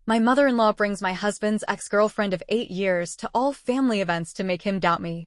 My mother-in-law brings my husband's ex-girlfriend of 8 years to all family events to make him doubt me.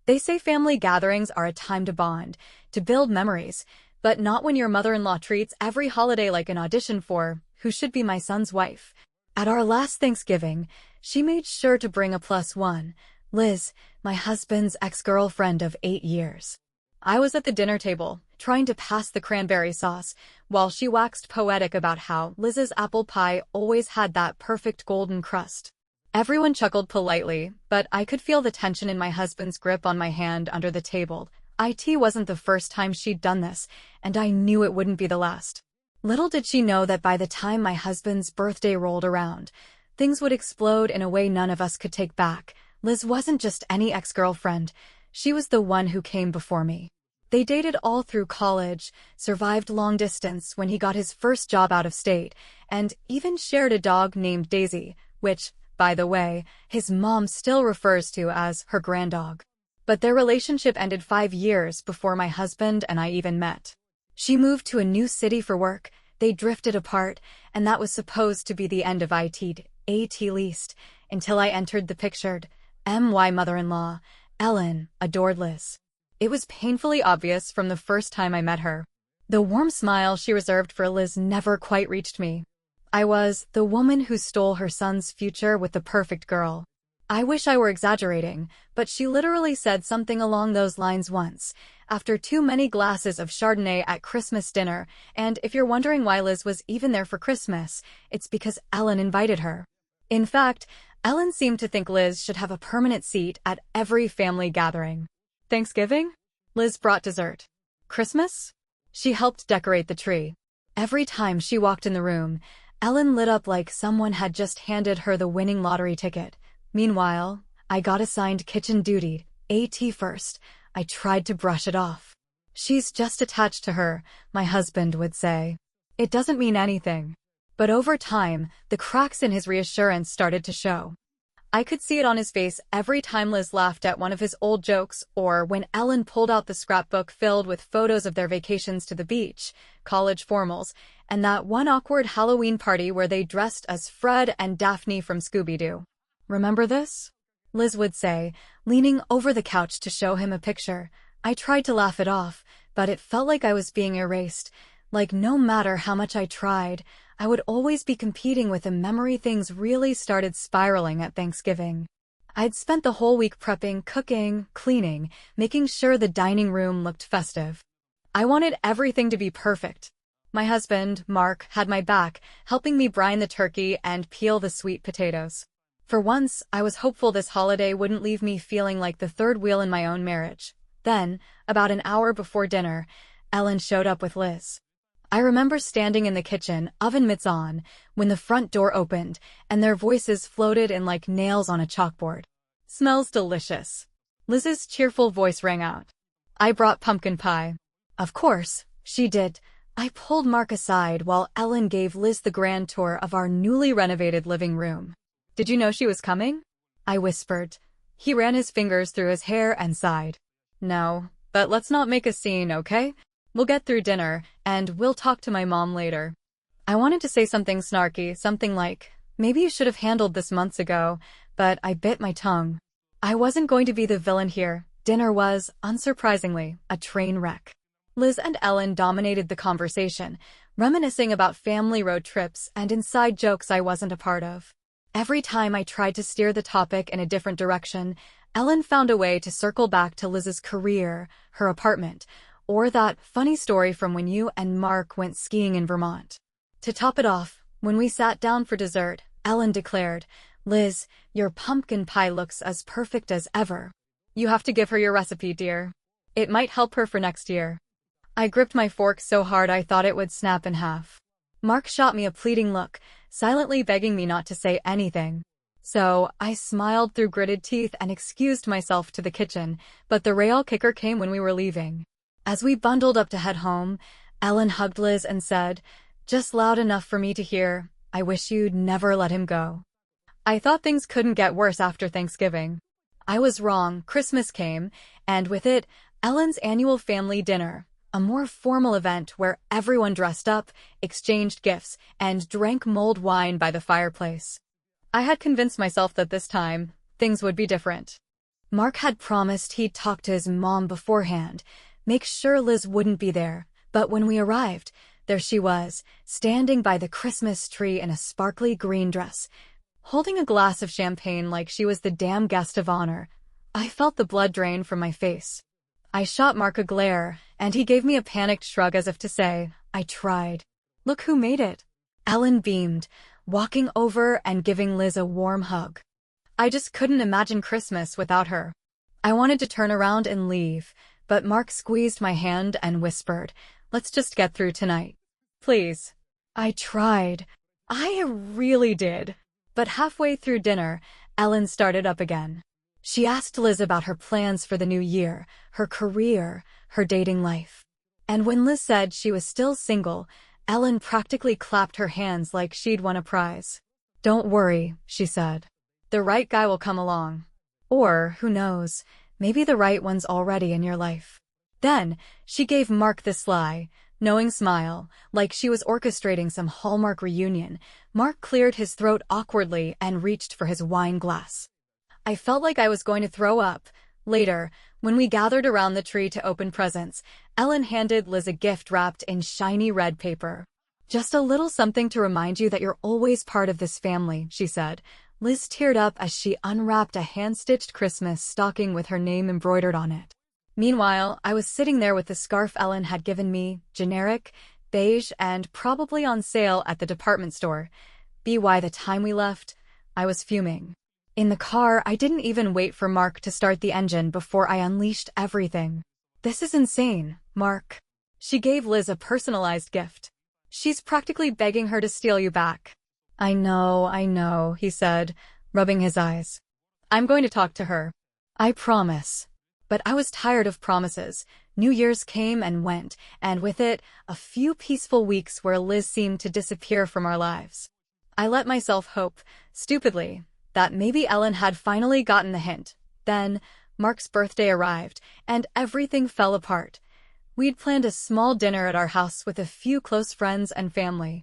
They say family gatherings are a time to bond, to build memories, but not when your mother-in-law treats every holiday like an audition for who should be my son's wife. At our last Thanksgiving, she made sure to bring a plus one, Liz, my husband's ex-girlfriend of 8 years. I was at the dinner table, trying to pass the cranberry sauce, while she waxed poetic about how Liz's apple pie always had that perfect golden crust. Everyone chuckled politely, but I could feel the tension in my husband's grip on my hand under the table. It wasn't the first time she'd done this, and I knew it wouldn't be the last. Little did she know that by the time my husband's birthday rolled around, things would explode in a way none of us could take back. Liz wasn't just any ex-girlfriend. She was the one who came before me. They dated all through college, survived long distance when he got his first job out of state, and even shared a dog named Daisy, which, by the way, his mom still refers to as her granddog. But their relationship ended 5 years before my husband and I even met. She moved to a new city for work, they drifted apart, and that was supposed to be the end of at least, until I entered the pictured my mother-in-law, Ellen, adored Liz. It was painfully obvious from the first time I met her. The warm smile she reserved for Liz never quite reached me. I was the woman who stole her son's future with the perfect girl. I wish I were exaggerating, but she literally said something along those lines once, after too many glasses of Chardonnay at Christmas dinner, and if you're wondering why Liz was even there for Christmas, it's because Ellen invited her. In fact, Ellen seemed to think Liz should have a permanent seat at every family gathering. Thanksgiving? Liz brought dessert. Christmas? She helped decorate the tree. Every time she walked in the room, Ellen lit up like someone had just handed her the winning lottery ticket. Meanwhile, I got assigned kitchen duty, first. I tried to brush it off. She's just attached to her, my husband would say. It doesn't mean anything. But over time, the cracks in his reassurance started to show. I could see it on his face every time Liz laughed at one of his old jokes or when Ellen pulled out the scrapbook filled with photos of their vacations to the beach, college formals, and that one awkward Halloween party where they dressed as Fred and Daphne from Scooby-Doo. Remember this? Liz would say, leaning over the couch to show him a picture. I tried to laugh it off, but it felt like I was being erased, like no matter how much I tried, I would always be competing with him. Things really started spiraling at Thanksgiving. I'd spent the whole week prepping, cooking, cleaning, making sure the dining room looked festive. I wanted everything to be perfect. My husband, Mark, had my back, helping me brine the turkey and peel the sweet potatoes. For once, I was hopeful this holiday wouldn't leave me feeling like the third wheel in my own marriage. Then, about an hour before dinner, Ellen showed up with Liz. I remember standing in the kitchen, oven mitts on, when the front door opened, and their voices floated in like nails on a chalkboard. "Smells delicious." Liz's cheerful voice rang out. "I brought pumpkin pie." Of course, she did. I pulled Mark aside while Ellen gave Liz the grand tour of our newly renovated living room. "Did you know she was coming?" I whispered. He ran his fingers through his hair and sighed. "No, but let's not make a scene, okay? We'll get through dinner, and we'll talk to my mom later." I wanted to say something snarky, something like, maybe you should have handled this months ago, but I bit my tongue. I wasn't going to be the villain here. Dinner was, unsurprisingly, a train wreck. Liz and Ellen dominated the conversation, reminiscing about family road trips and inside jokes I wasn't a part of. Every time I tried to steer the topic in a different direction, Ellen found a way to circle back to Liz's career, her apartment, or that funny story from when you and Mark went skiing in Vermont. To top it off, when we sat down for dessert, Ellen declared, "Liz, your pumpkin pie looks as perfect as ever. You have to give her your recipe, dear. It might help her for next year." I gripped my fork so hard I thought it would snap in half. Mark shot me a pleading look, silently begging me not to say anything. So, I smiled through gritted teeth and excused myself to the kitchen, but the real kicker came when we were leaving. As we bundled up to head home, Ellen hugged Liz and said, just loud enough for me to hear, "I wish you'd never let him go." I thought things couldn't get worse after Thanksgiving. I was wrong. Christmas came, and with it, Ellen's annual family dinner, a more formal event where everyone dressed up, exchanged gifts, and drank mulled wine by the fireplace. I had convinced myself that this time, things would be different. Mark had promised he'd talk to his mom beforehand, make sure Liz wouldn't be there, but when we arrived, there she was, standing by the Christmas tree in a sparkly green dress, holding a glass of champagne like she was the damn guest of honor. I felt the blood drain from my face. I shot Mark a glare, and he gave me a panicked shrug as if to say, I tried. Look who made it. Ellen beamed, walking over and giving Liz a warm hug. I just couldn't imagine Christmas without her. I wanted to turn around and leave, but Mark squeezed my hand and whispered, let's just get through tonight. Please. I tried. I really did. But halfway through dinner, Ellen started up again. She asked Liz about her plans for the new year, her career, her dating life. And when Liz said she was still single, Ellen practically clapped her hands like she'd won a prize. Don't worry, she said. The right guy will come along. Or, who knows, maybe the right one's already in your life. Then, she gave Mark the sly, knowing smile, like she was orchestrating some Hallmark reunion. Mark cleared his throat awkwardly and reached for his wine glass. I felt like I was going to throw up. Later, when we gathered around the tree to open presents, Ellen handed Liz a gift wrapped in shiny red paper. Just a little something to remind you that you're always part of this family, she said. Liz teared up as she unwrapped a hand-stitched Christmas stocking with her name embroidered on it. Meanwhile, I was sitting there with the scarf Ellen had given me, generic, beige, and probably on sale at the department store. By the time we left, I was fuming. In the car, I didn't even wait for Mark to start the engine before I unleashed everything. This is insane, Mark. She gave Liz a personalized gift. She's practically begging her to steal you back. I know, he said, rubbing his eyes. I'm going to talk to her. I promise. But I was tired of promises. New Year's came and went, and with it, a few peaceful weeks where Liz seemed to disappear from our lives. I let myself hope, stupidly, that maybe Ellen had finally gotten the hint. Then, Mark's birthday arrived, and everything fell apart. We'd planned a small dinner at our house with a few close friends and family.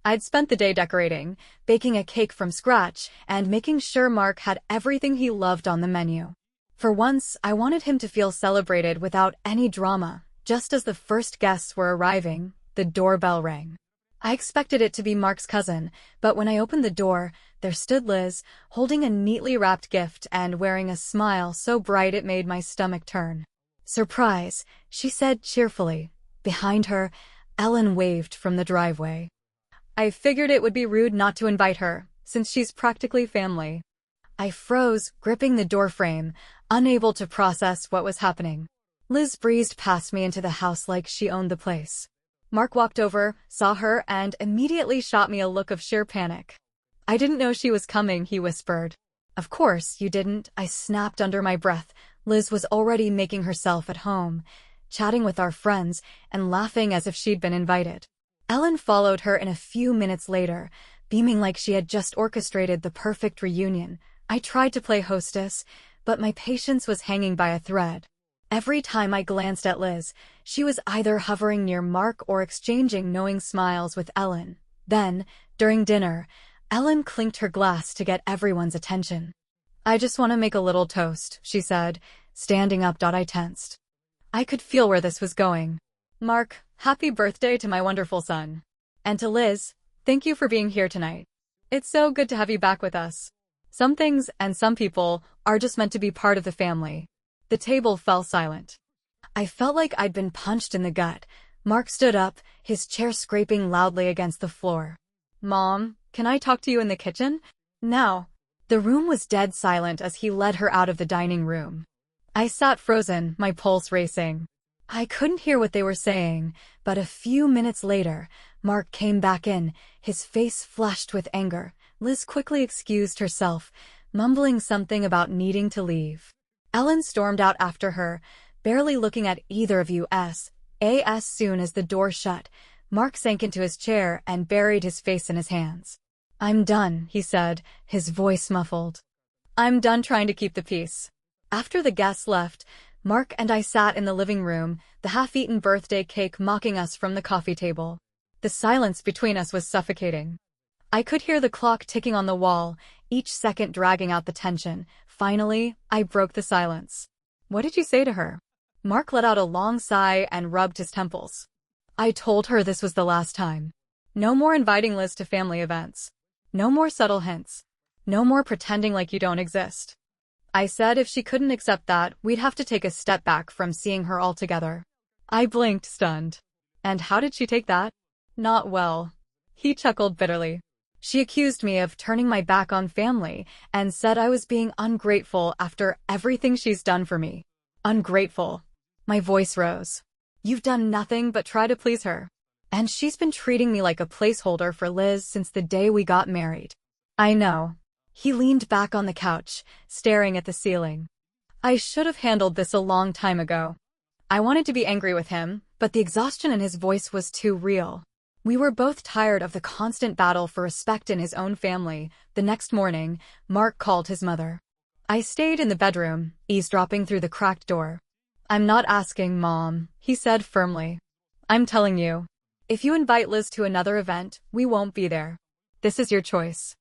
I'd spent the day decorating, baking a cake from scratch, and making sure Mark had everything he loved on the menu. For once, I wanted him to feel celebrated without any drama. Just as the first guests were arriving, the doorbell rang. I expected it to be Mark's cousin, but when I opened the door, there stood Liz, holding a neatly wrapped gift and wearing a smile so bright it made my stomach turn. Surprise, she said cheerfully. Behind her, Ellen waved from the driveway. I figured it would be rude not to invite her, since she's practically family. I froze, gripping the doorframe, unable to process what was happening. Liz breezed past me into the house like she owned the place. Mark walked over, saw her, and immediately shot me a look of sheer panic. I didn't know she was coming, he whispered. Of course you didn't, I snapped under my breath. Liz was already making herself at home, chatting with our friends and laughing as if she'd been invited. Ellen followed her in a few minutes later, beaming like she had just orchestrated the perfect reunion. I tried to play hostess, but my patience was hanging by a thread. Every time I glanced at Liz, she was either hovering near Mark or exchanging knowing smiles with Ellen. Then, during dinner, Ellen clinked her glass to get everyone's attention. I just want to make a little toast, she said, standing up. I tensed. I could feel where this was going. Mark, happy birthday to my wonderful son. And to Liz, thank you for being here tonight. It's so good to have you back with us. Some things and some people are just meant to be part of the family. The table fell silent. I felt like I'd been punched in the gut. Mark stood up, his chair scraping loudly against the floor. Mom, can I talk to you in the kitchen? Now. The room was dead silent as he led her out of the dining room. I sat frozen, my pulse racing. I couldn't hear what they were saying, but a few minutes later, Mark came back in, his face flushed with anger. Liz quickly excused herself, mumbling something about needing to leave. Ellen stormed out after her, barely looking at either of you. As soon as the door shut, Mark sank into his chair and buried his face in his hands. I'm done, he said, his voice muffled. I'm done trying to keep the peace. After the guests left, Mark and I sat in the living room, the half-eaten birthday cake mocking us from the coffee table. The silence between us was suffocating. I could hear the clock ticking on the wall, each second dragging out the tension. Finally, I broke the silence. "What did you say to her?" Mark let out a long sigh and rubbed his temples. "I told her this was the last time. No more inviting Liz to family events. No more subtle hints. No more pretending like you don't exist. I said if she couldn't accept that, we'd have to take a step back from seeing her altogether." I blinked, stunned. "And how did she take that?" "Not well." He chuckled bitterly. "She accused me of turning my back on family and said I was being ungrateful after everything she's done for me." "Ungrateful." My voice rose. "You've done nothing but try to please her. And she's been treating me like a placeholder for Liz since the day we got married." "I know." He leaned back on the couch, staring at the ceiling. I should have handled this a long time ago. I wanted to be angry with him, but the exhaustion in his voice was too real. We were both tired of the constant battle for respect in his own family. The next morning, Mark called his mother. I stayed in the bedroom, eavesdropping through the cracked door. "I'm not asking, Mom," he said firmly. "I'm telling you. If you invite Liz to another event, we won't be there. This is your choice."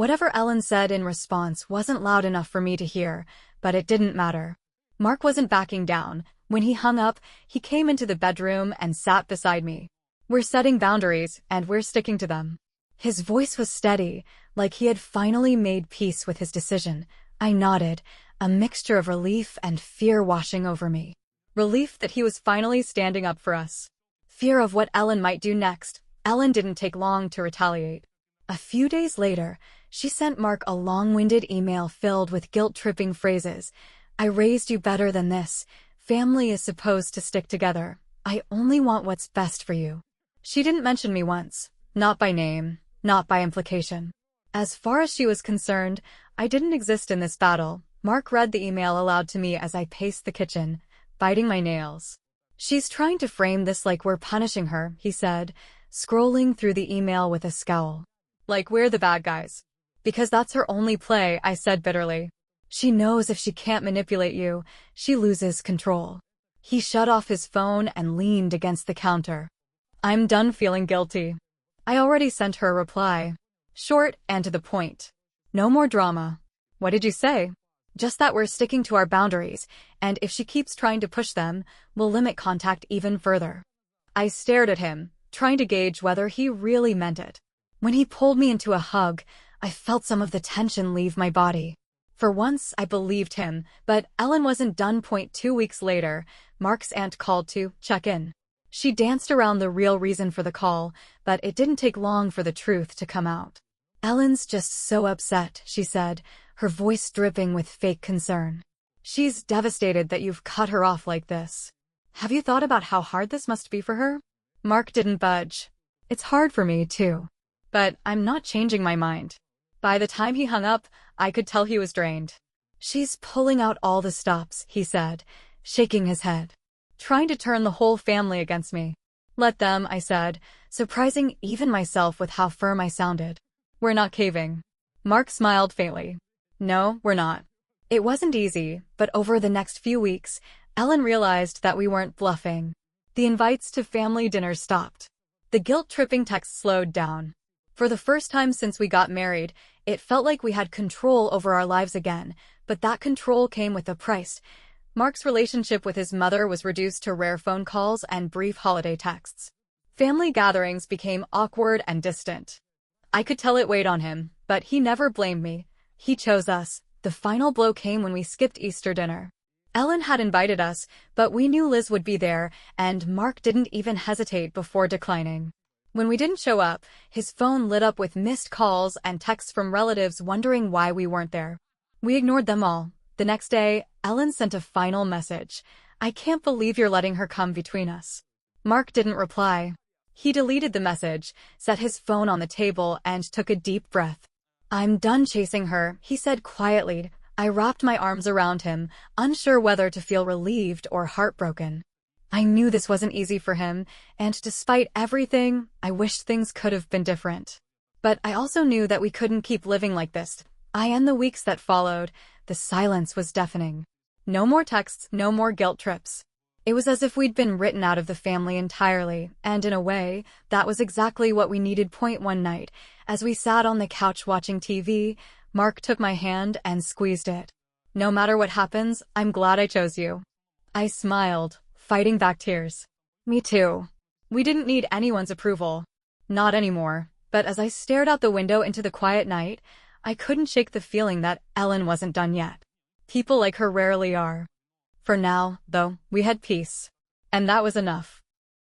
Whatever Ellen said in response wasn't loud enough for me to hear, but it didn't matter. Mark wasn't backing down. When he hung up, he came into the bedroom and sat beside me. "We're setting boundaries, and we're sticking to them." His voice was steady, like he had finally made peace with his decision. I nodded, a mixture of relief and fear washing over me. Relief that he was finally standing up for us. Fear of what Ellen might do next. Ellen didn't take long to retaliate. A few days later, she sent Mark a long-winded email filled with guilt-tripping phrases. "I raised you better than this. Family is supposed to stick together. I only want what's best for you." She didn't mention me once. Not by name, not by implication. As far as she was concerned, I didn't exist in this battle. Mark read the email aloud to me as I paced the kitchen, biting my nails. "She's trying to frame this like we're punishing her," he said, scrolling through the email with a scowl. "Like we're the bad guys." "Because that's her only play," I said bitterly. "She knows if she can't manipulate you, she loses control." He shut off his phone and leaned against the counter. "I'm done feeling guilty." I already sent her a reply. Short and to the point. "No more drama." "What did you say?" "Just that we're sticking to our boundaries, and if she keeps trying to push them, we'll limit contact even further." I stared at him, trying to gauge whether he really meant it. When he pulled me into a hug, I felt some of the tension leave my body. For once, I believed him, but Ellen wasn't done. 2 weeks later, Mark's aunt called to check in. She danced around the real reason for the call, but it didn't take long for the truth to come out. "Ellen's just so upset," she said, her voice dripping with fake concern. "She's devastated that you've cut her off like this. Have you thought about how hard this must be for her?" Mark didn't budge. "It's hard for me, too. But I'm not changing my mind." By the time he hung up, I could tell he was drained. "She's pulling out all the stops," he said, shaking his head. "Trying to turn the whole family against me." "Let them," I said, surprising even myself with how firm I sounded. "We're not caving." Mark smiled faintly. "No, we're not." It wasn't easy, but over the next few weeks, Ellen realized that we weren't bluffing. The invites to family dinners stopped. The guilt-tripping texts slowed down. For the first time since we got married, it felt like we had control over our lives again, but that control came with a price. Mark's relationship with his mother was reduced to rare phone calls and brief holiday texts. Family gatherings became awkward and distant. I could tell it weighed on him, but he never blamed me. He chose us. The final blow came when we skipped Easter dinner. Ellen had invited us, but we knew Liz would be there, and Mark didn't even hesitate before declining. When we didn't show up, his phone lit up with missed calls and texts from relatives wondering why we weren't there. We ignored them all. The next day, Ellen sent a final message. "I can't believe you're letting her come between us." Mark didn't reply. He deleted the message, set his phone on the table, and took a deep breath. "I'm done chasing her," he said quietly. I wrapped my arms around him, unsure whether to feel relieved or heartbroken. I knew this wasn't easy for him, and despite everything, I wished things could have been different. But I also knew that we couldn't keep living like this. In the weeks that followed, the silence was deafening. No more texts, no more guilt trips. It was as if we'd been written out of the family entirely, and in a way, that was exactly what we needed. One night, as we sat on the couch watching TV, Mark took my hand and squeezed it. No matter what happens, I'm glad I chose you. I smiled, fighting back tears. Me too. We didn't need anyone's approval. Not anymore, but as I stared out the window into the quiet night, I couldn't shake the feeling that Ellen wasn't done yet. People like her rarely are. For now, though, we had peace. And that was enough.